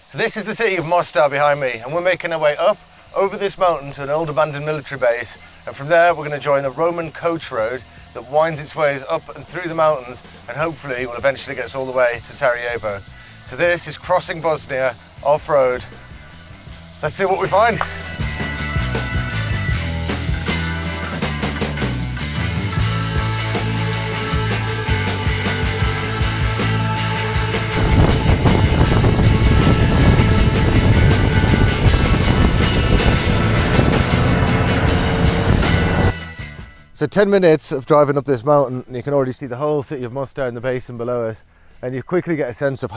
So this is the city of Mostar behind me, and we're making our way up over this mountain to an old abandoned military base, and from there we're going to join a Roman coach road that winds its ways up and through the mountains and hopefully will eventually get us all the way to Sarajevo. So this is Crossing Bosnia off-road. Let's see what we find. So 10 minutes of driving up this mountain and you can already see the whole city of Mostar in the basin below us, and you quickly get a sense of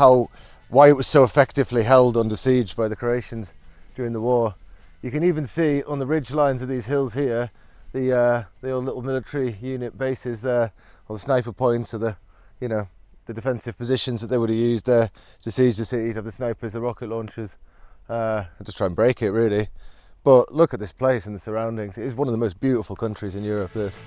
why it was so effectively held under siege by the Croatians during the war. You can even see on the ridge lines of these hills here the old little military unit bases there, or the sniper points, or the defensive positions that they would have used there to siege the city, to have the snipers, the rocket launchers, and just try and break it really. But look at this place and the surroundings. It is one of the most beautiful countries in Europe, this.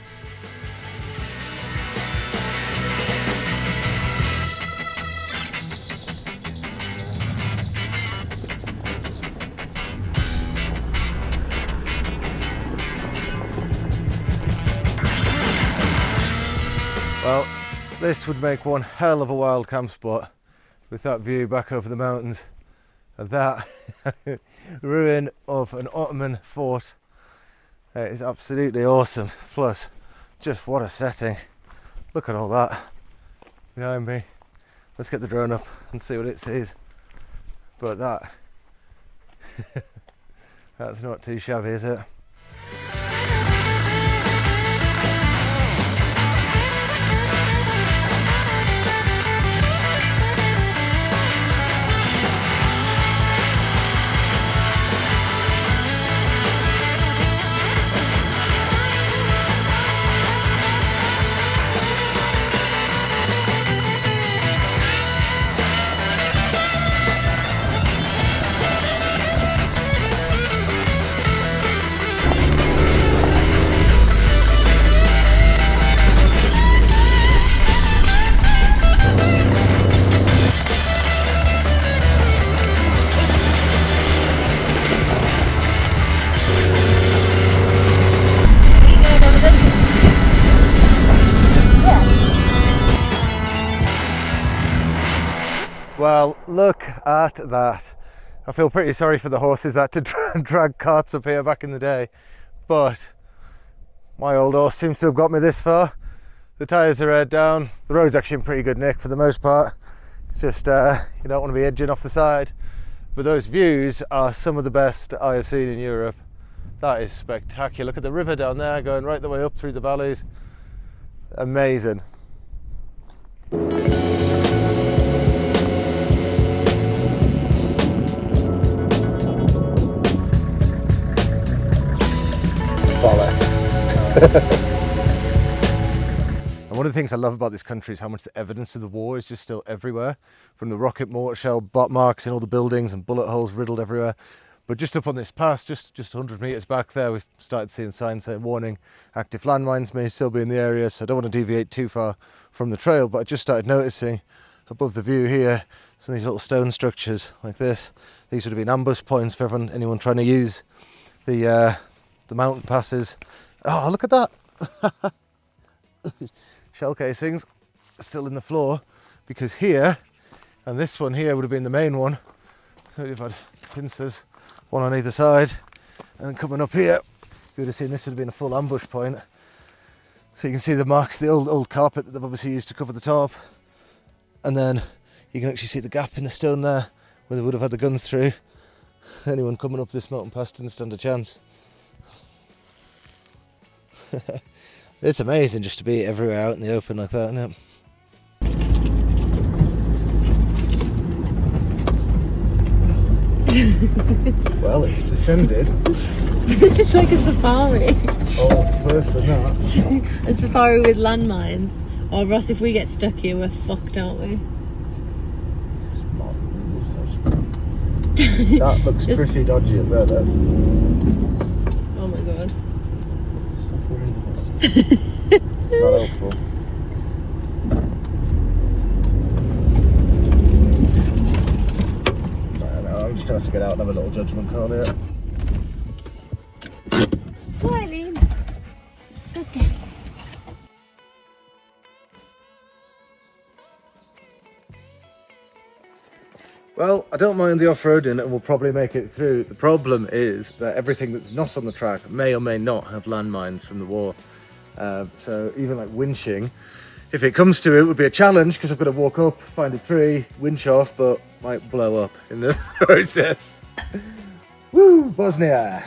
Well, this would make one hell of a wild camp spot with that view back over the mountains and that ruin of an Ottoman fort. It is absolutely awesome. Plus, just what a setting. Look at all that behind me. Let's get the drone up and see what it sees. But that's not too shabby, is it? Well, look at that. I feel pretty sorry for the horses that had to drag carts up here back in the day, but my old horse seems to have got me this far. The tyres are aired down. The road's actually in pretty good nick for the most part. It's just you don't want to be edging off the side, but those views are some of the best I have seen in Europe. That is spectacular. Look at the river down there going right the way up through the valleys. Amazing. And one of the things I love about this country is how much the evidence of the war is just still everywhere, from the rocket mortar shell marks in all the buildings and bullet holes riddled everywhere. But just up on this pass, just 100 meters back there, we've started seeing signs saying warning, active landmines may still be in the area, so I don't want to deviate too far from the trail, but I just started noticing above the view here some of these little stone structures like this. These would have been ambush points for anyone trying to use the mountain passes. Oh, look at that! Shell casings still in the floor, because here, and this one here would have been the main one. So you've had pincers, one on either side, and coming up here, you would have seen this would have been a full ambush point. So you can see the marks, the old carpet that they've obviously used to cover the top, and then you can actually see the gap in the stone there where they would have had the guns through. Anyone coming up this mountain pass didn't stand a chance. It's amazing just to be everywhere out in the open like that, isn't it? Well, it's descended. This is like a safari. Oh, it's worse than that. A safari with landmines. Oh, Ross, if we get stuck here, we're fucked, aren't we? That looks pretty dodgy up there, though. Oh my god. Stop worrying about stuff. It's not helpful. just gonna have to get out and have a little judgment call here. Smiling. Okay. Well, I don't mind the off-roading and we'll probably make it through. The problem is that everything that's not on the track may or may not have landmines from the war. So even like winching, if it comes to it, would be a challenge because I've got to walk up, find a tree, winch off, but might blow up in the process. Woo, Bosnia!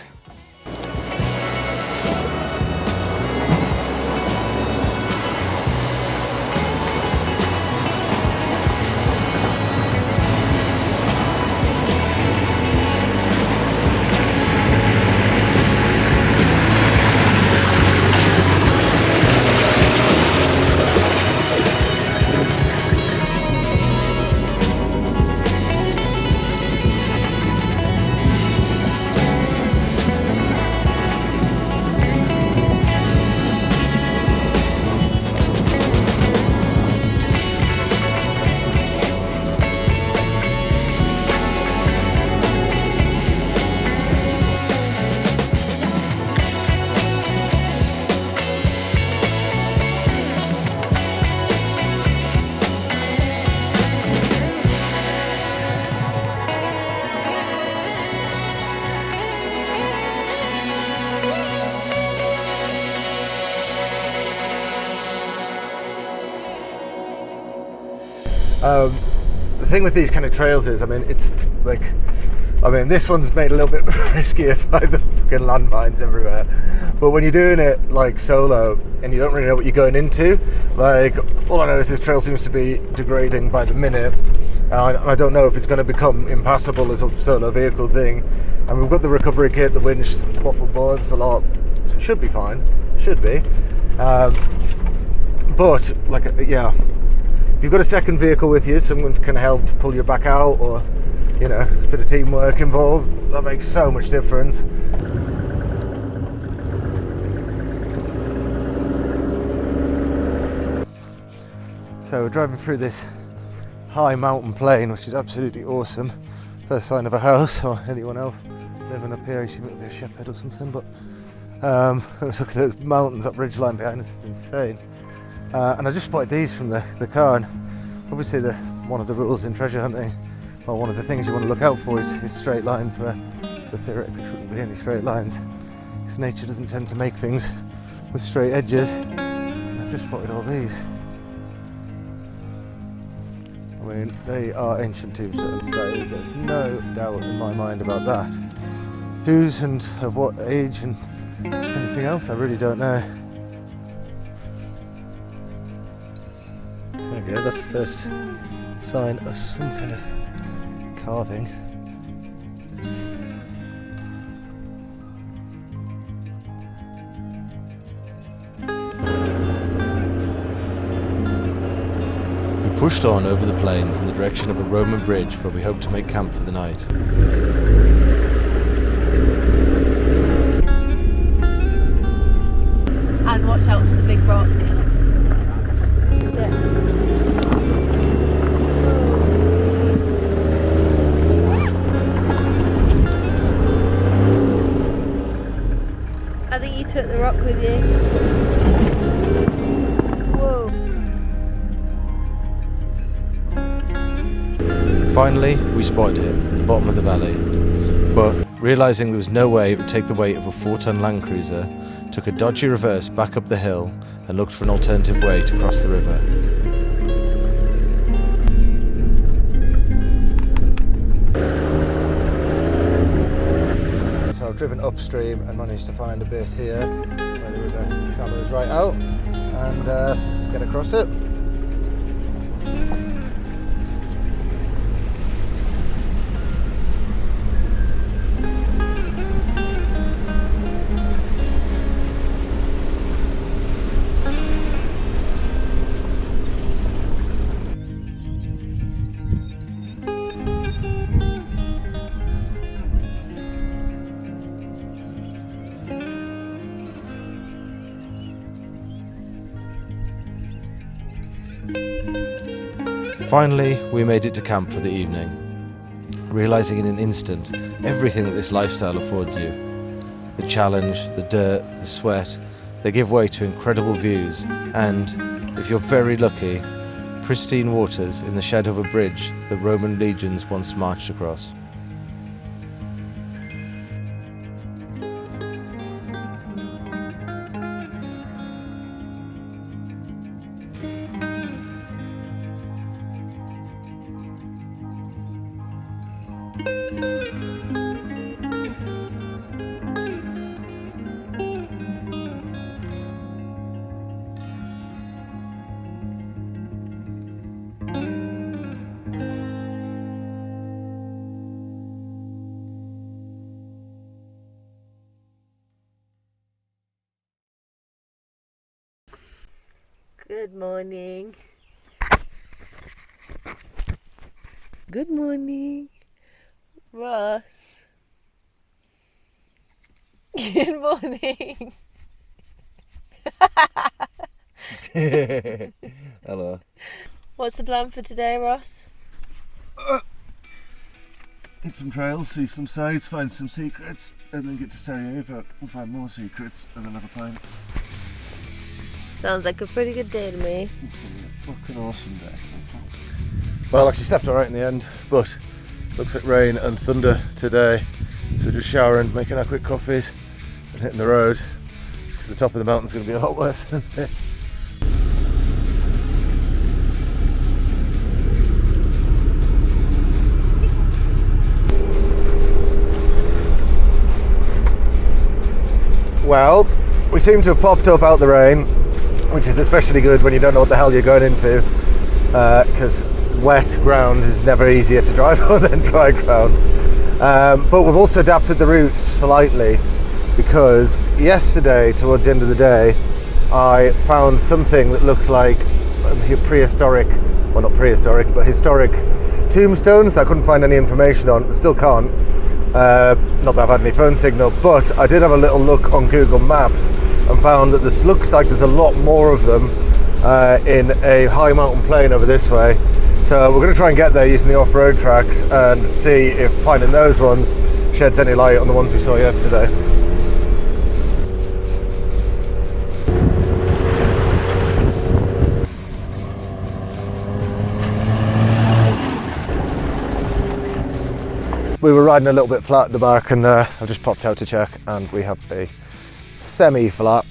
The thing with these kind of trails is, I mean, it's like, this one's made a little bit riskier by the fucking landmines everywhere. But when you're doing it like solo and you don't really know what you're going into, like, all I know is this trail seems to be degrading by the minute. I don't know if it's going to become impassable as a solo vehicle thing. And we've got the recovery kit, the winch, the waffle boards, the lot, so it should be fine. Should be. But like, yeah. If you've got a second vehicle with you, someone can help pull you back out, or, you know, a bit of teamwork involved, that makes so much difference. So we're driving through this high mountain plain, which is absolutely awesome. First sign of a house or anyone else living up here. She might be a shepherd or something, but look at those mountains, that ridge line behind us is insane. And I just spotted these from the car, and obviously one of the rules in treasure hunting, or one of the things you want to look out for is straight lines, where there theoretically shouldn't be any straight lines, because nature doesn't tend to make things with straight edges. And I've just spotted all these. I mean, they are ancient tombstones, there's no doubt in my mind about that. Whose and of what age and anything else, I really don't know. There we go, that's the first sign of some kind of carving. We pushed on over the plains in the direction of a Roman bridge where we hoped to make camp for the night. And watch out for the big rocks. Yeah. I think you took the rock with you. Whoa. Finally, we spotted it at the bottom of the valley, but realising there was no way it would take the weight of a 4-ton Land Cruiser, took a dodgy reverse back up the hill and looked for an alternative way to cross the river. So I've driven upstream and managed to find a bit here where the river shallows right out, and let's get across it. Finally, we made it to camp for the evening. realising in an instant everything that this lifestyle affords you. The challenge, the dirt, the sweat, they give way to incredible views and, if you're very lucky, pristine waters in the shadow of a bridge that Roman legions once marched across. Good morning. Good morning, Ross. Good morning. Hello. What's the plan for today, Ross? Hit some trails, see some sights, find some secrets, and then get to Sarajevo and find more secrets, and then have a pint. Sounds like a pretty good day to me. Fucking awesome day. Well, actually slept alright in the end, but looks like rain and thunder today. So we're just showering, making our quick coffees, and hitting the road. Because the top of the mountain's going to be a lot worse than this. Well, we seem to have popped up out the rain, which is especially good when you don't know what the hell you're going into, because wet ground is never easier to drive on than dry ground. But we've also adapted the route slightly, because yesterday, towards the end of the day, I found something that looked like prehistoric, well not prehistoric, but historic tombstones that I couldn't find any information on, still can't. Not that I've had any phone signal, but I did have a little look on Google Maps and found that this looks like there's a lot more of them in a high mountain plain over this way. So we're going to try and get there using the off-road tracks and see if finding those ones sheds any light on the ones we saw yesterday. We were riding a little bit flat at the back, and I've just popped out to check, and we have a semi-flat.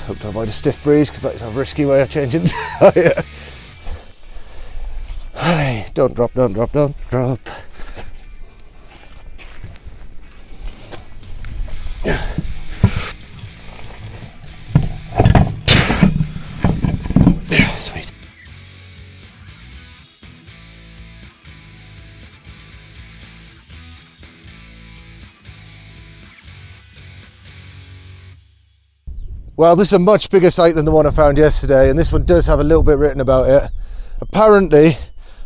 Hope to avoid a stiff breeze, because that's a risky way of changing tyre. Hey, don't drop, don't drop, don't drop. Sweet. Well, this is a much bigger site than the one I found yesterday, and this one does have a little bit written about it. Apparently,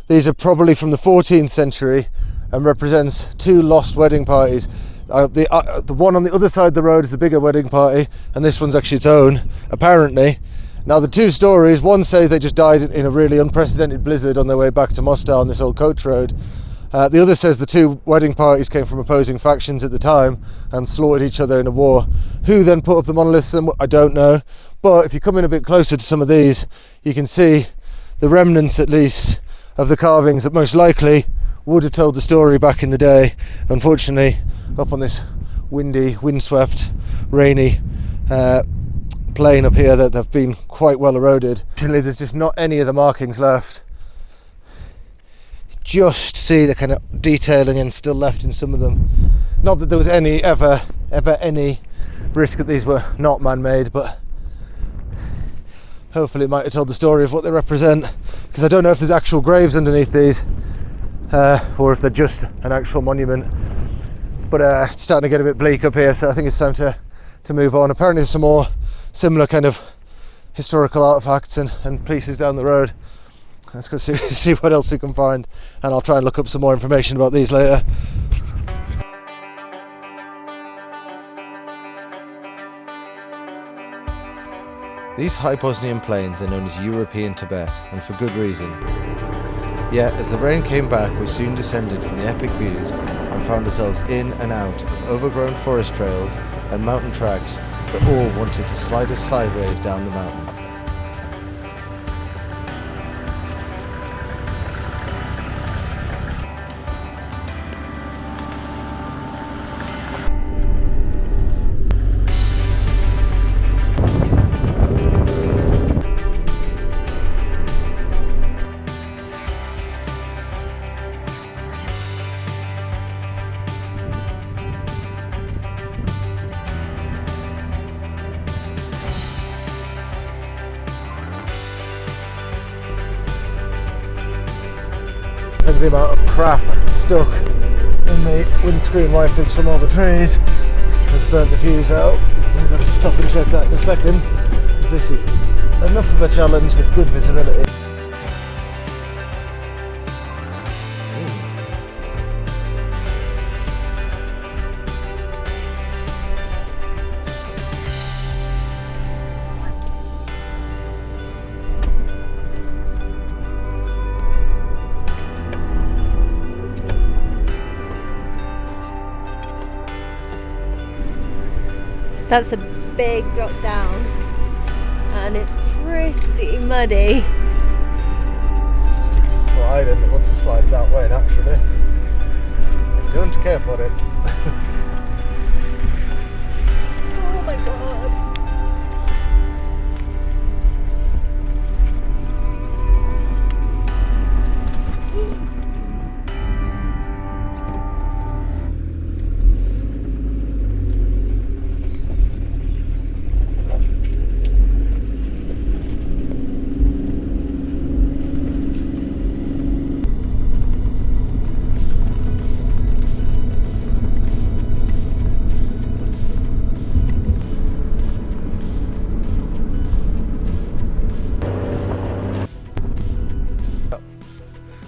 these are probably from the 14th century and represents two lost wedding parties. The one on the other side of the road is the bigger wedding party, and this one's actually its own, apparently. Now, the two stories, one says they just died in a really unprecedented blizzard on their way back to Mostar on this old coach road. The other says the two wedding parties came from opposing factions at the time and slaughtered each other in a war. Who then put up the monoliths, I don't know. But if you come in a bit closer to some of these, you can see the remnants, at least, of the carvings that most likely would have told the story back in the day. Unfortunately, up on this windy, windswept, rainy plain up here, that have been quite well eroded. Actually, there's just not any of the markings left. Just see the kind of detailing and still left in some of them. Not that there was ever any risk that these were not man-made, but hopefully it might have told the story of what they represent, because I don't know if there's actual graves underneath these or if they're just an actual monument. but it's starting to get a bit bleak up here, so I think it's time to move on. Apparently there's some more similar kind of historical artifacts and pieces down the road. Let's go see what else we can find, and I'll try and look up some more information about these later. These high Bosnian plains are known as European Tibet, and for good reason. Yet, as the rain came back, we soon descended from the epic views and found ourselves in and out of overgrown forest trails and mountain tracks that all wanted to slide us sideways down the mountain. And the amount of crap stuck in the windscreen wipers from all the trees has burnt the fuse out. I'm going to stop and check that in a second, because this is enough of a challenge with good visibility. That's a big drop down, and it's pretty muddy. Slide, and it wants to slide that way naturally. I don't care for it. Oh my god.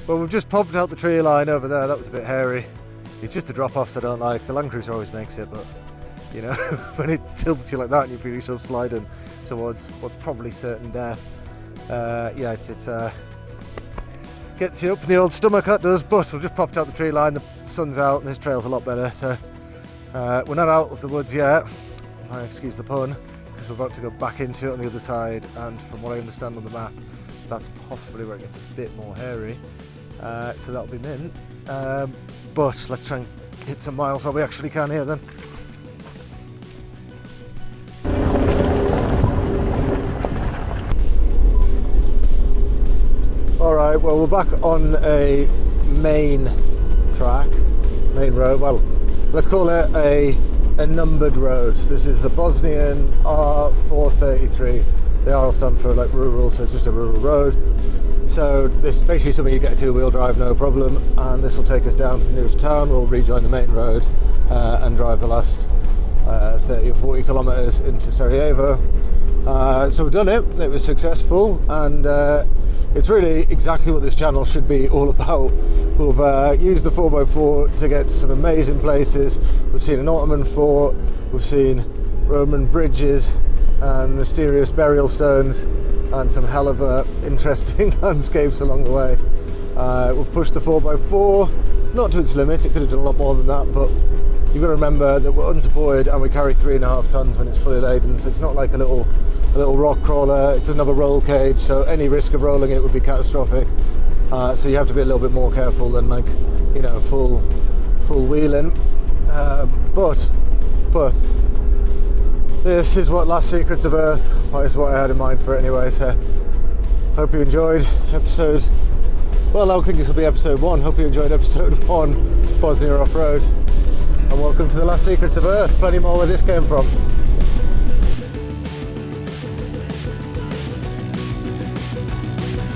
Well, we've just popped out the tree line over there. That was a bit hairy. It's just the drop-offs I don't like. The Land Cruiser always makes it, but you know, when it tilts you like that and you feel yourself sliding towards what's probably certain death, yeah, it gets you up in the old stomach, that does. But we've just popped out the tree line. The sun's out and this trail's a lot better, so we're not out of the woods yet. Excuse the pun, because we're about to go back into it on the other side, and from what I understand on the map, that's possibly where it gets a bit more hairy. So that'll be mint. But let's try and hit some miles while we actually can here then. Alright, well, we're back on a main road. Well, let's call it a numbered road. This is the Bosnian R433. They are all stand for like rural, so it's just a rural road. So this is basically something you get a two-wheel drive, no problem, and this will take us down to the nearest town. We'll rejoin the main road and drive the last 30 or 40 kilometres into Sarajevo. So we've done it. It was successful, and it's really exactly what this channel should be all about. We've used the 4x4 to get to some amazing places. We've seen an Ottoman fort, we've seen Roman bridges and mysterious burial stones, and some hell of interesting landscapes along the way. We've pushed the 4x4 not to its limit. It could have done a lot more than that, but you've got to remember that we're unsupported and we carry 3.5 tons when it's fully laden, so it's not like a little rock crawler. It's another roll cage, so any risk of rolling it would be catastrophic. So you have to be a little bit more careful than, like, you know, full wheeling. But this is what Last Secrets of Earth, well, is what I had in mind for it anyway. So hope you enjoyed episode, well, I think this will be episode 1. Hope you enjoyed episode 1, Bosnia Off-Road, and welcome to the Last Secrets of Earth. Plenty more where this came from.